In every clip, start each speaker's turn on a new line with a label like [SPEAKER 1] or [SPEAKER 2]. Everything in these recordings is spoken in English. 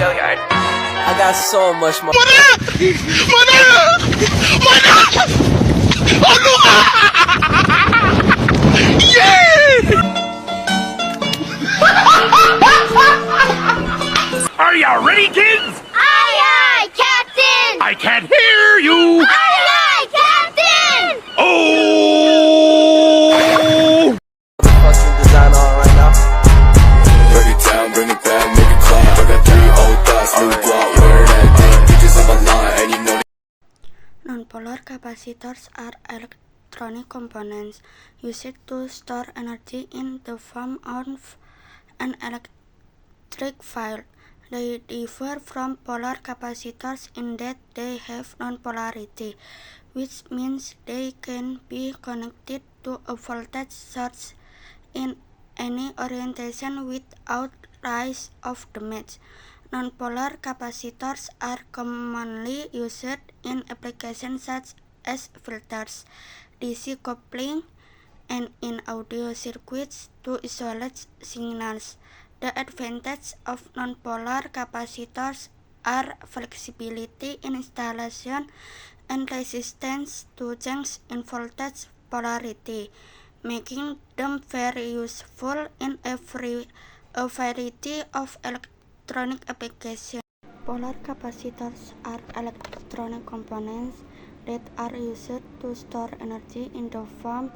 [SPEAKER 1] Gilliard. I got so much more.
[SPEAKER 2] Are ya ready, kids?
[SPEAKER 3] Aye, aye, Captain!
[SPEAKER 2] I can't hear you.
[SPEAKER 3] Aye, aye, Captain!
[SPEAKER 2] Oh!
[SPEAKER 1] Fucking design on right now.
[SPEAKER 4] Break it down, bring it back, make it clap. I got 3 old thoughts, new block, where that thing. Bitches on my line, and you know
[SPEAKER 5] Non-polar capacitors are electronic components used to store energy in the form of an electric field. They differ from polar capacitors in that they have non-polarity, which means they can be connected to a voltage source in any orientation without risk of damage. Non-polar capacitors are commonly used in applications such as filters, DC coupling, and in audio circuits to isolate signals. The advantages of non-polar capacitors are flexibility in installation and resistance to change in voltage polarity, making them very useful in a variety of electronic applications. Polar capacitors are electronic components that are used to store energy in the form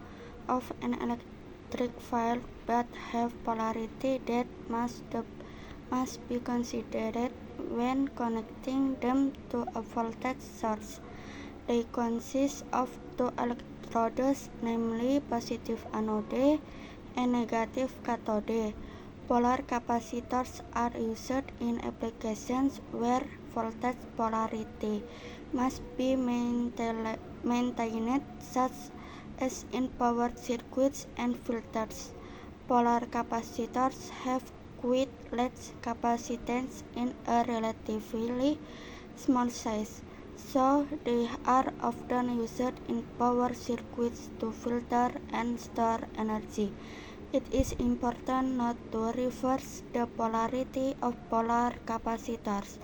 [SPEAKER 5] of an electric field but have polarity that must be considered when connecting them to a voltage source. They consist of 2 electrodes, namely positive anode and negative cathode. Polar capacitors are used in applications where voltage polarity must be maintained, such as in power circuits and filters. Polar capacitors have quite large capacitance in a relatively small size, so they are often used in power circuits to filter and store energy. It is important not to reverse the polarity of polar capacitors,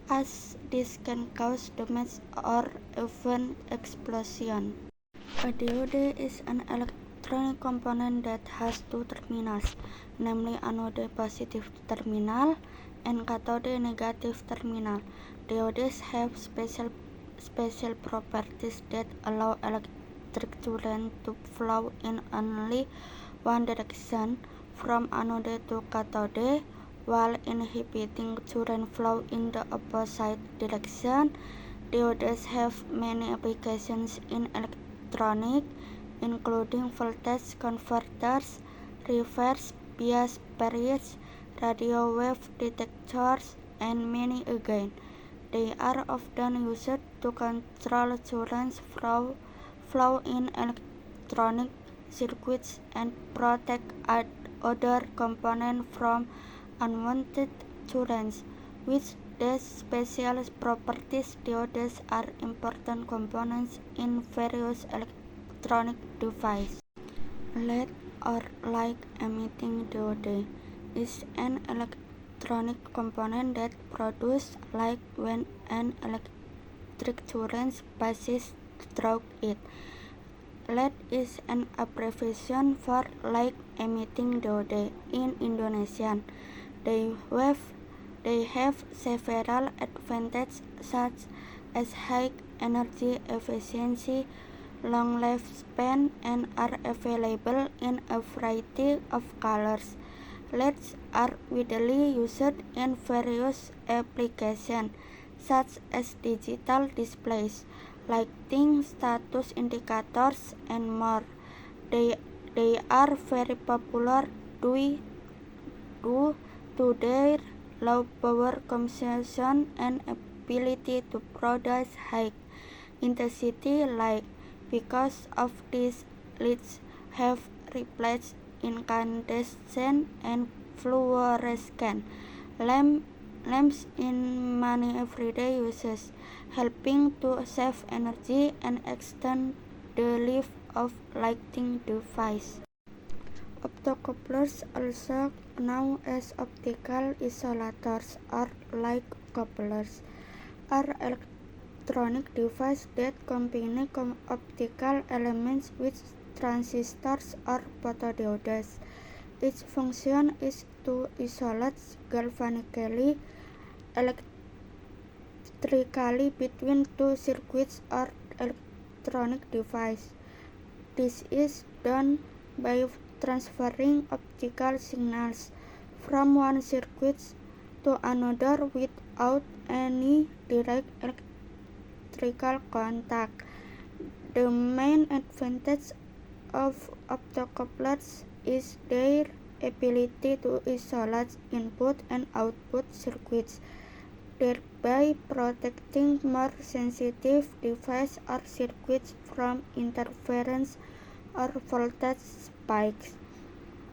[SPEAKER 5] as this can cause damage or even explosion. A diode is an electronic component that has 2 terminals, namely anode positive terminal and cathode negative terminal. Diodes have special properties that allow electric current to flow in only one direction, from anode to cathode, while inhibiting current flow in the opposite direction. Diodes have many applications in electronics, including voltage converters, reverse bias barriers, radio wave detectors, and many again. They are often used to control current flow in electronic circuits and protect other components from unwanted currents. With these special properties, diodes are important components in various electronic devices. LED or light emitting diode is an electronic component that produces light when an electric current passes through it. LED is an abbreviation for light emitting diode in Indonesian. They have several advantages such as high energy efficiency, long lifespan, and are available in a variety of colors. LEDs are widely used in various applications such as digital displays, lighting, status indicators, and more. They are very popular due to their low power consumption and ability to produce high intensity light. Because of this, LEDs have replaced incandescent and fluorescent lamps in many everyday uses, helping to save energy and extend the life of lighting devices. Optocouplers, also known as optical isolators or light couplers, are electronic devices that combine optical elements with transistors or photodiodes. Its function is to isolate galvanically, electrically between two circuits or electronic devices. This is done by transferring optical signals from one circuit to another without any direct electrical contact. The main advantage of optocouplers is their ability to isolate input and output circuits, thereby protecting more sensitive devices or circuits from interference or voltage spikes.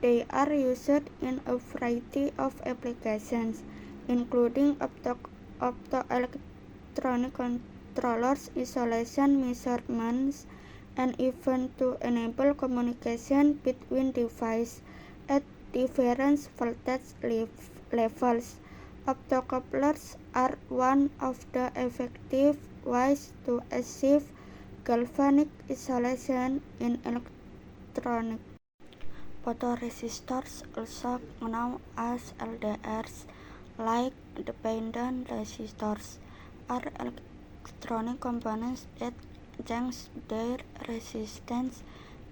[SPEAKER 5] They are used in a variety of applications, including optoelectronic controllers, isolation measurements, and even to enable communication between devices at different voltage levels. Optocouplers are one of the effective ways to achieve galvanic isolation in electronics. Photoresistors, also known as LDRs, like dependent resistors, are electronic components that change their resistance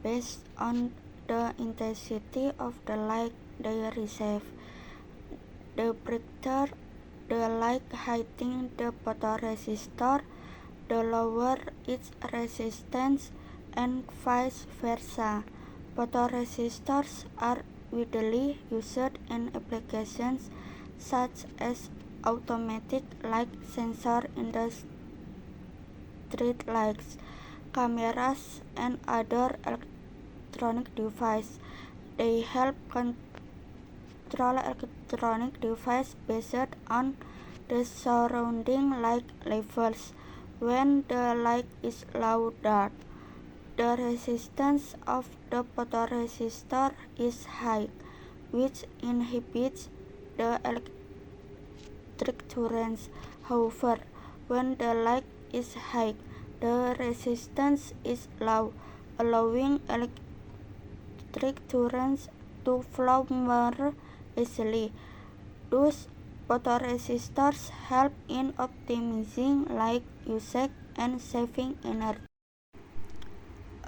[SPEAKER 5] based on the intensity of the light they receive. The brighter the light hitting the photoresistor, the lower its resistance, and vice versa. Photoresistors are widely used in applications such as automatic light sensors in the street lights, cameras, and other electronic devices. They help control electronic devices based on the surrounding light levels. When the light is low dark, the resistance of the photoresistor is high, which inhibits the electric currents. However, when the light is high, the resistance is low, allowing electric currents to flow more easily. Thus, photoresistors help in optimizing light usage and saving energy.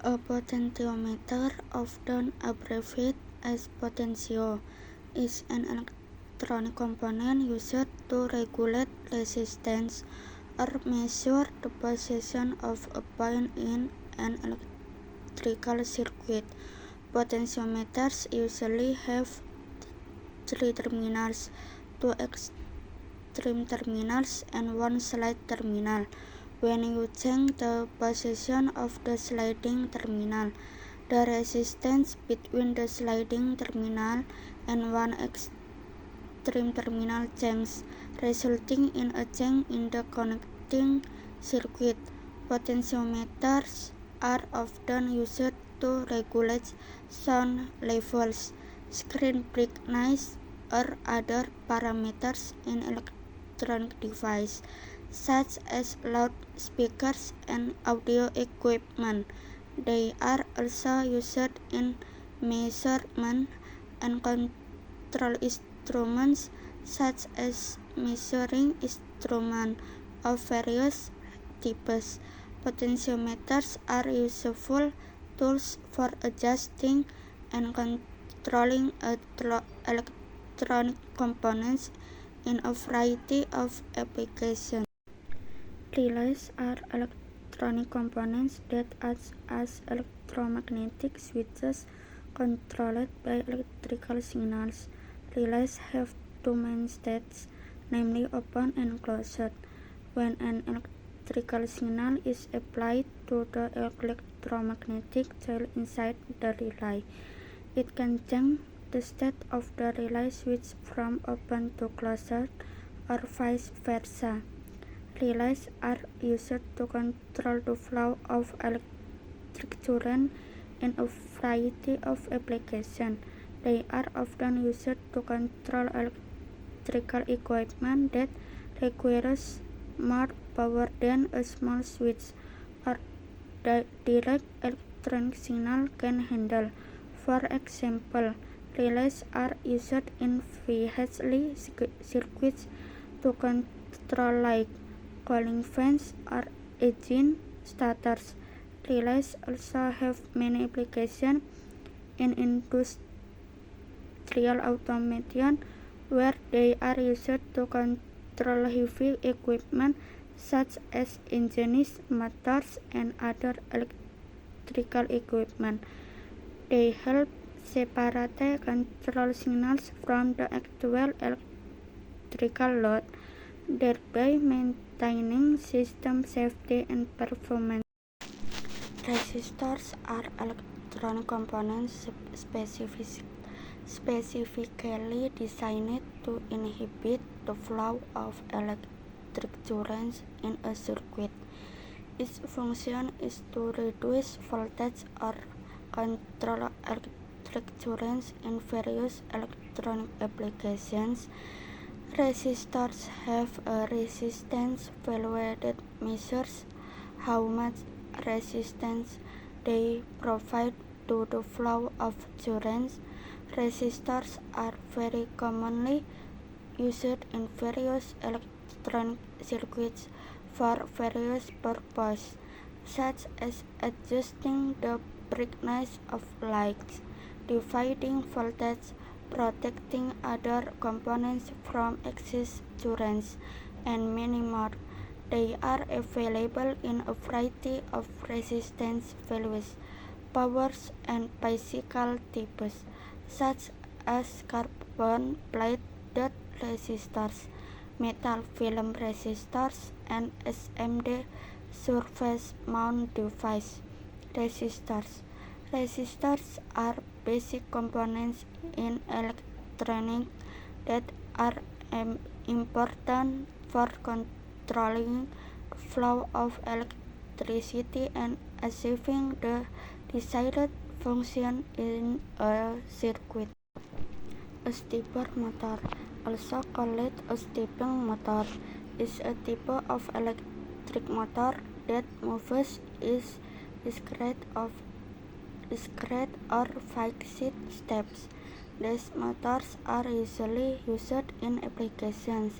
[SPEAKER 5] A potentiometer, often abbreviated as potentio, is an electronic component used to regulate resistance or measure the position of a point in an electrical circuit. Potentiometers usually have three terminals, two extreme terminals, and one slide terminal. When you change the position of the sliding terminal, the resistance between the sliding terminal and one extreme terminal changes, resulting in a change in the connecting circuit. Potentiometers are often used to regulate sound levels, screen brightness, or other parameters in electronic devices, such as loudspeakers and audio equipment. They are also used in measurement and control instruments, such as measuring instruments of various types. Potentiometers are useful tools for adjusting and controlling electronic components in a variety of applications. Relays are electronic components that act as electromagnetic switches controlled by electrical signals. Relays have two main states, namely open and closed. When an electrical signal is applied to the electromagnetic coil inside the relay, it can change the state of the relay switch from open to closed or vice versa. Relays are used to control the flow of electric current in a variety of applications. They are often used to control electrical equipment that requires more power than a small switch or direct electronic signal can handle. For example, relays are used in VHL circuits to control like cooling fans or engine starters. Relays also have many applications in industrial automation, where they are used to control heavy equipment such as engines, motors, and other electrical equipment. They help separate control signals from the actual electrical load, thereby maintaining system safety and performance. Resistors are electronic components specifically designed to inhibit the flow of electric currents in a circuit. Its function is to reduce voltage or control electric currents in various electronic applications. Resistors have a resistance value that measures how much resistance they provide to the flow of currents. Resistors are very commonly used in various electronic circuits for various purposes, such as adjusting the brightness of lights, dividing voltage, protecting other components from excess currents, and many more. They are available in a variety of resistance values, powers, and physical types, such as carbon plated resistors, metal film resistors, and SMD surface mount device resistors. Resistors are basic components in electronics that are important for controlling the flow of electricity and achieving the desired function in a circuit. A stepper motor, also called a stepping motor, is a type of electric motor that moves in discrete or fixed steps. These motors are usually used in applications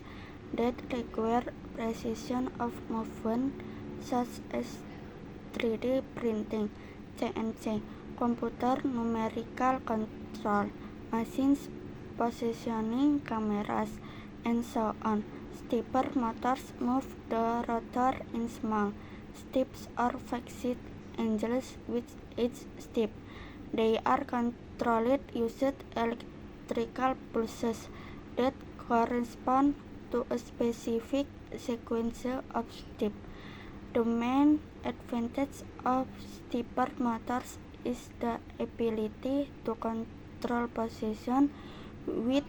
[SPEAKER 5] that require precision of movement, such as 3D printing, CNC, computer numerical control, machines, positioning cameras, and so on. Stepper motors move the rotor in small, steps or fixed angles with each step. They are controlled using electrical pulses that correspond to a specific sequence of steps. The main advantage of stepper motors is the ability to control position with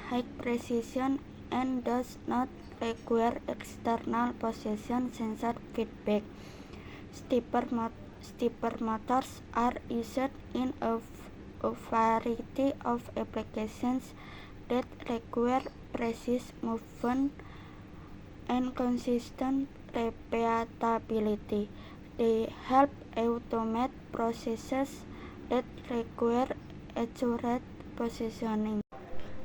[SPEAKER 5] high precision and does not require external position sensor feedback. Stepper motors are used in a variety of applications that require precise movement and consistent repeatability. They help automate processes that require accurate positioning.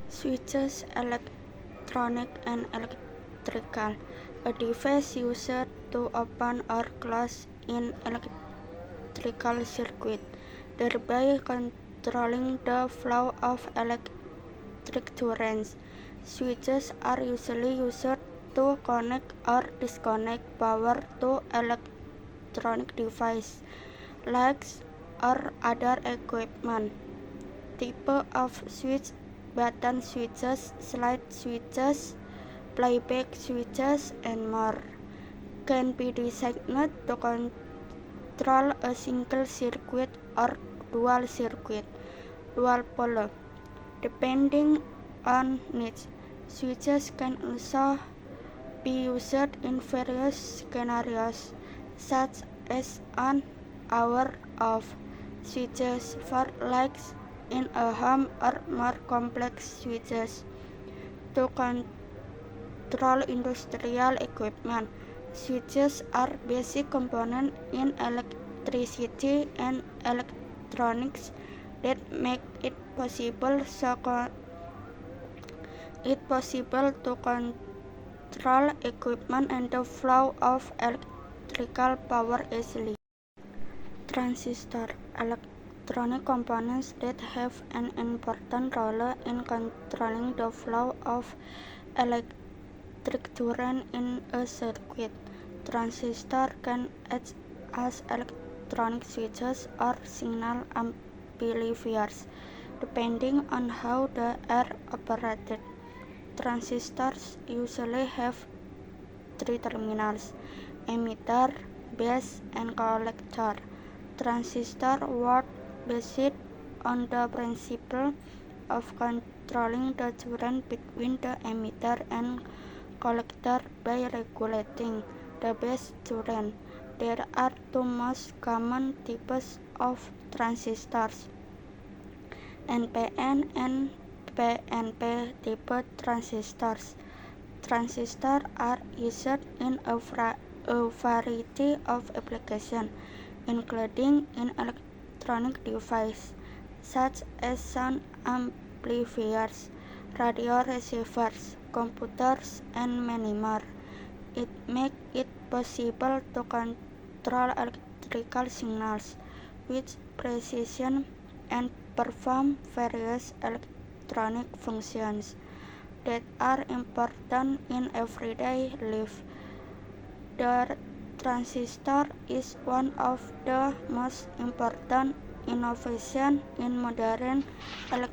[SPEAKER 5] Switches, electronic and electrical, a device used to open or close an electrical circuit, thereby controlling the flow of electric currents. Switches are usually used to connect or disconnect power to electronic devices, lights, or other equipment. Type of switch: button switches, slide switches, playback switches, and more. Can be designed to control a single circuit or dual circuit, dual pole, depending on needs. Switches can also be used in various scenarios, such as on or off switches for lights in a home or more complex switches to control industrial equipment. Switches are basic components in electricity and electronics that make it possible to control equipment and the flow of electrical power easily. Transistor, electronic components that have an important role in controlling the flow of electric current in a circuit. Transistors can act as electronic switches or signal amplifiers, depending on how they are operated. Transistors usually have three terminals: emitter, base, and collector. Transistors work based on the principle of controlling the current between the emitter and collector by regulating the base current. There are two most common types of transistors: NPN and PNP type transistors. Transistors are used in a variety of applications, including in electronic devices such as sound amplifiers, radio receivers, computers, and many more. It makes it possible to control electrical signals with precision and perform various electronic functions that are important in everyday life. The transistor is one of the most important innovations in modern electronics.